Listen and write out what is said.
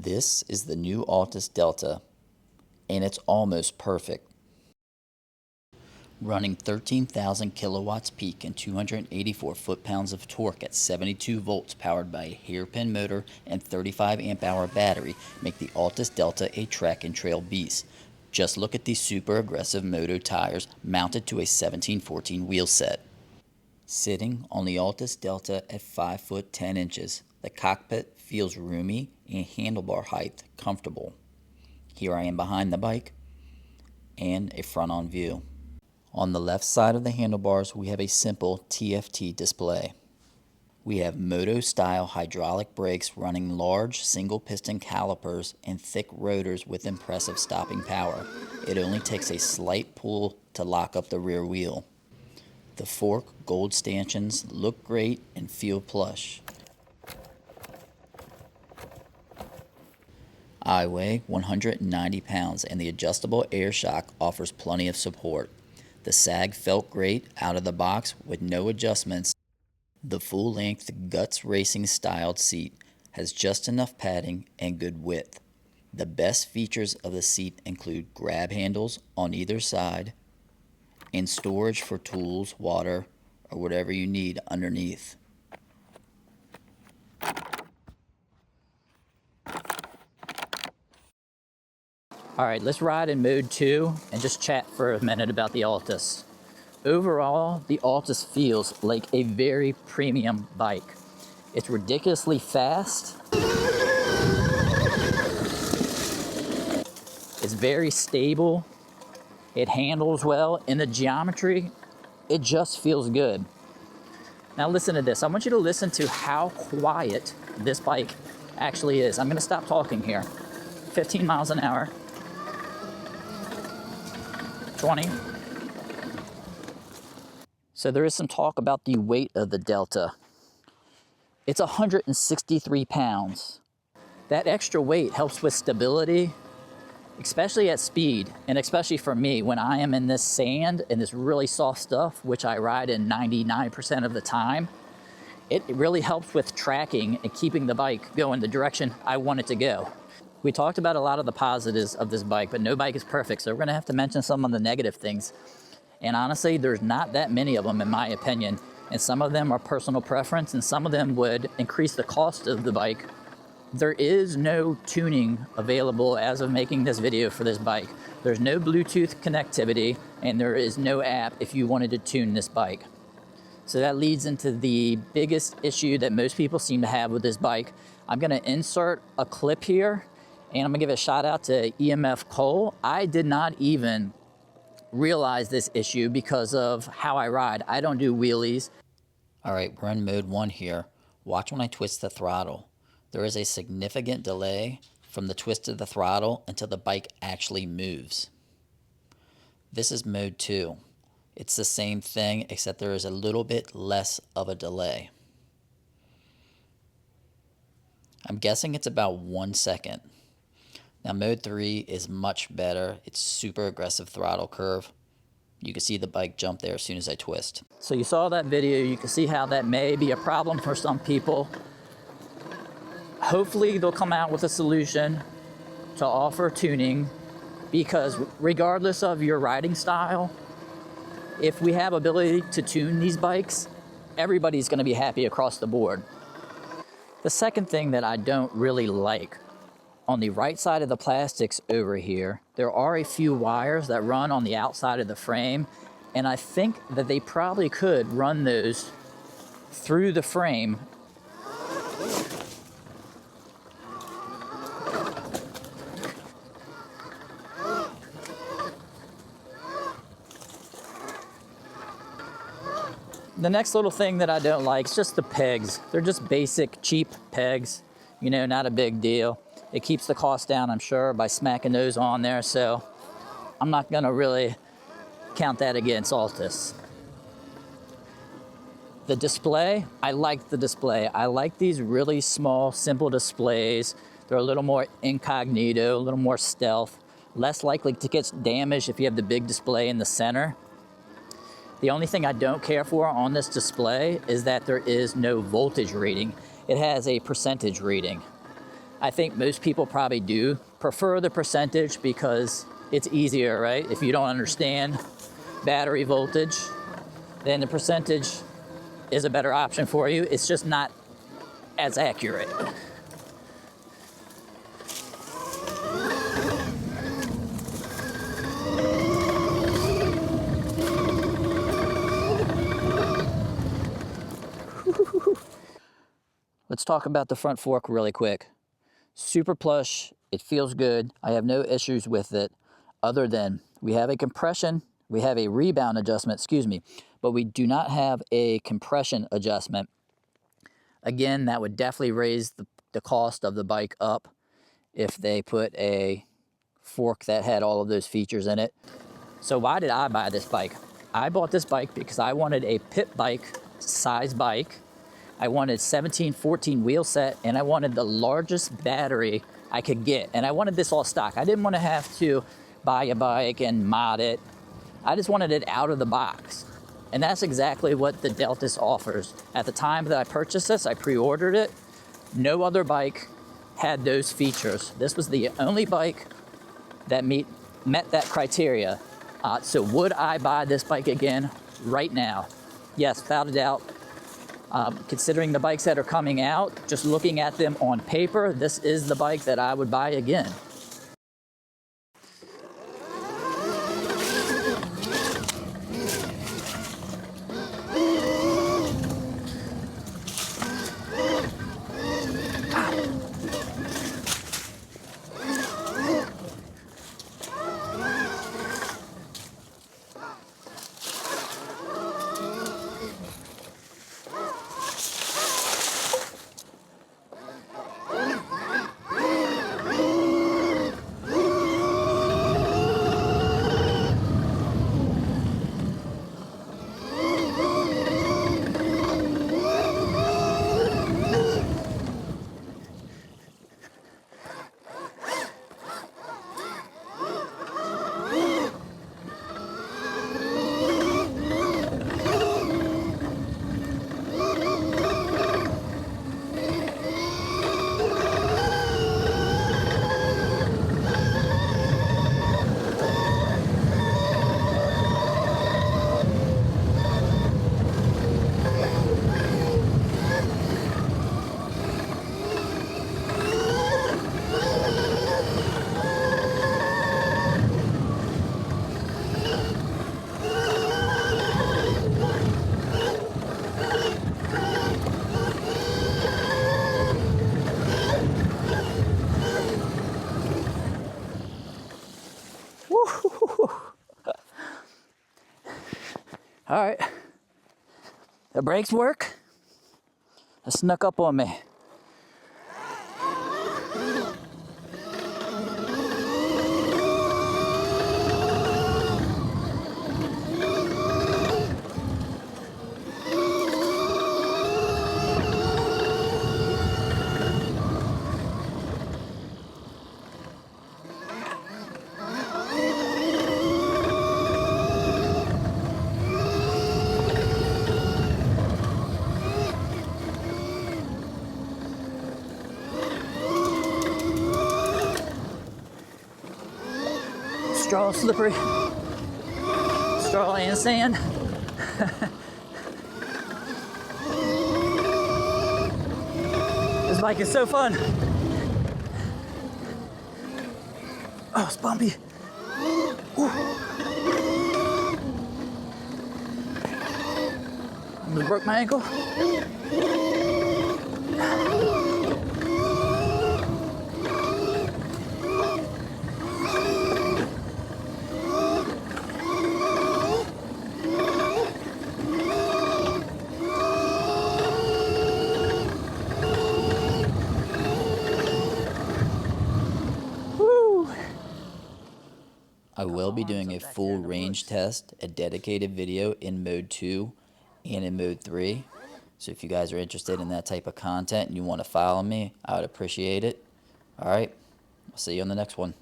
This is the new Altis Delta, and it's almost perfect. Running 13,000 kilowatts peak and 284 foot-pounds of torque at 72 volts powered by a hairpin motor and 35 amp hour battery make the Altis Delta a track and trail beast. Just look at these super aggressive moto tires mounted to a 1714 wheel set. Sitting on the Altis Delta at 5 foot 10 inches, the cockpit feels roomy and handlebar height comfortable. Here I am behind the bike and a front-on view. On the left side of the handlebars, we have a simple TFT display. We have moto-style hydraulic brakes running large single-piston calipers and thick rotors with impressive stopping power. It only takes a slight pull to lock up the rear wheel. The fork gold stanchions look great and feel plush. I weigh 190 pounds and the adjustable air shock offers plenty of support. The sag felt great out of the box with no adjustments. The full-length Guts Racing styled seat has just enough padding and good width. The best features of the seat include grab handles on either side and storage for tools, water, or whatever you need underneath. All right, let's ride in mode 2 and just chat for a minute about the Altis. Overall, the Altis feels like a very premium bike. It's ridiculously fast. It's very stable. It handles well. In the geometry, it just feels good. Now listen to this. I want you to listen to how quiet this bike actually is. I'm gonna stop talking here. 15 miles an hour. 20. So there is some talk about the weight of the Delta. It's 163 pounds. That extra weight helps with stability, especially at speed, and especially for me when I am in this sand and this really soft stuff, which I ride in 99% of the time. It really helps with tracking and keeping the bike going the direction I want it to go. We talked about a lot of the positives of this bike, but no bike is perfect, so we're gonna have to mention some of the negative things. And honestly, there's not that many of them in my opinion, and some of them are personal preference, and some of them would increase the cost of the bike. There is no tuning available as of making this video for this bike. There's no Bluetooth connectivity, and there is no app if you wanted to tune this bike. So that leads into the biggest issue that most people seem to have with this bike. I'm gonna insert a clip here, and I'm gonna give a shout out to EMF Cole. I did not even realize this issue because of how I ride. I don't do wheelies. All right, we're in mode 1 here. Watch when I twist the throttle. There is a significant delay from the twist of the throttle until the bike actually moves. This is mode 2. It's the same thing, except there is a little bit less of a delay. I'm guessing it's about 1 second. Now mode 3 is much better. It's super aggressive throttle curve. You can see the bike jump there as soon as I twist. So you saw that video. You can see how that may be a problem for some people. Hopefully they'll come out with a solution to offer tuning, because regardless of your riding style, if we have ability to tune these bikes, everybody's gonna be happy across the board. The second thing that I don't really like, on the right side of the plastics over here, there are a few wires that run on the outside of the frame, and I think that they probably could run those through the frame. The next little thing that I don't like is just the pegs. They're just basic, cheap pegs, you know, not a big deal. It keeps the cost down, I'm sure, by smacking those on there, so I'm not gonna really count that against Altis. The display, I like the display. I like these really small, simple displays. They're a little more incognito, a little more stealth, less likely to get damaged if you have the big display in the center. The only thing I don't care for on this display is that there is no voltage reading. It has a percentage reading. I think most people probably do prefer the percentage because it's easier, right? If you don't understand battery voltage, then the percentage is a better option for you. It's just not as accurate. Let's talk about the front fork really quick. Super plush, it feels good. I have no issues with it other than we have a rebound adjustment, but we do not have a compression adjustment. Again, that would definitely raise the cost of the bike up if they put a fork that had all of those features in it. So why did I buy this bike? I bought this bike because I wanted a pit bike size bike. I wanted 17-14 wheel set, and I wanted the largest battery I could get. And I wanted this all stock. I didn't want to have to buy a bike and mod it. I just wanted it out of the box. And that's exactly what the Delta offers. At the time that I purchased this, I pre-ordered it. No other bike had those features. This was the only bike that met that criteria. So would I buy this bike again right now? Yes, without a doubt. Considering the bikes that are coming out, just looking at them on paper, this is the bike that I would buy again. All right, the brakes work. It snuck up on me. Straw slippery, straw and sand. This bike is so fun. Oh, it's bumpy. Ooh. I almost broke my ankle. I will be doing a full range test, a dedicated video in mode 2 and in mode 3. So if you guys are interested in that type of content and you want to follow me, I would appreciate it. All right, I'll see you on the next one.